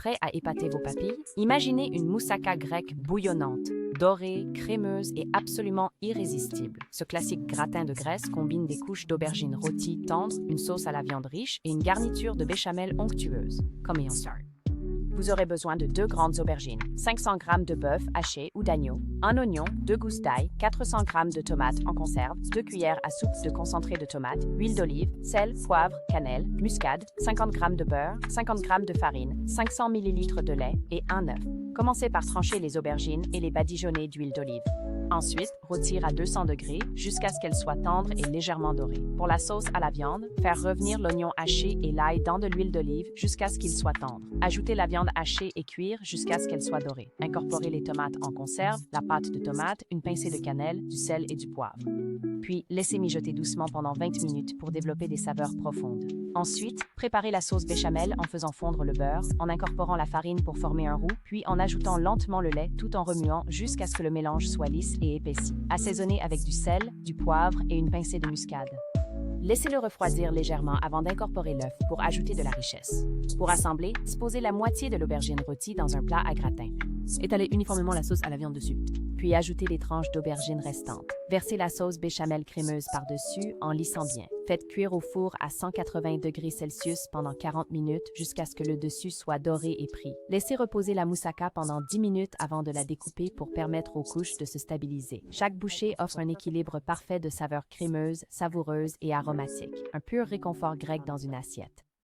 Prêt à épater vos papilles? Imaginez une moussaka grecque bouillonnante, dorée, crémeuse et absolument irrésistible. Ce classique gratin de graisse combine des couches d'aubergines rôties tendres, une sauce à la viande riche et une garniture de béchamel onctueuse. Comment start? Vous aurez besoin de 2 grandes aubergines, 500 g de bœuf haché ou d'agneau, un oignon, 2 gousses d'ail, 400 g de tomates en conserve, 2 cuillères à soupe de concentré de tomate, huile d'olive, sel, poivre, cannelle, muscade, 50 g de beurre, 50 g de farine, 500 ml de lait et un œuf. Commencez par trancher les aubergines et les badigeonner d'huile d'olive. Ensuite, rôtir à 200 degrés jusqu'à ce qu'elles soient tendres et légèrement dorées. Pour la sauce à la viande, faire revenir l'oignon haché et l'ail dans de l'huile d'olive jusqu'à ce qu'ils soient tendres. Ajoutez la viande hachée et cuire jusqu'à ce qu'elle soit dorée. Incorporez les tomates en conserve, la pâte de tomate, une pincée de cannelle, du sel et du poivre. Puis, laissez mijoter doucement pendant 20 minutes pour développer des saveurs profondes. Ensuite, préparez la sauce béchamel en faisant fondre le beurre, en incorporant la farine pour former un roux, puis en ajoutant lentement le lait tout en remuant jusqu'à ce que le mélange soit lisse et épaissi. Assaisonnez avec du sel, du poivre et une pincée de muscade. Laissez-le refroidir légèrement avant d'incorporer l'œuf pour ajouter de la richesse. Pour assembler, disposez la moitié de l'aubergine rôtie dans un plat à gratin. Étalez uniformément la sauce à la viande dessus. Puis ajoutez les tranches d'aubergine restantes. Versez la sauce béchamel crémeuse par-dessus en lissant bien. Faites cuire au four à 180 degrés Celsius pendant 40 minutes jusqu'à ce que le dessus soit doré et pris. Laissez reposer la moussaka pendant 10 minutes avant de la découper pour permettre aux couches de se stabiliser. Chaque bouchée offre un équilibre parfait de saveurs crémeuses, savoureuses et aromatiques. Un pur réconfort grec dans une assiette.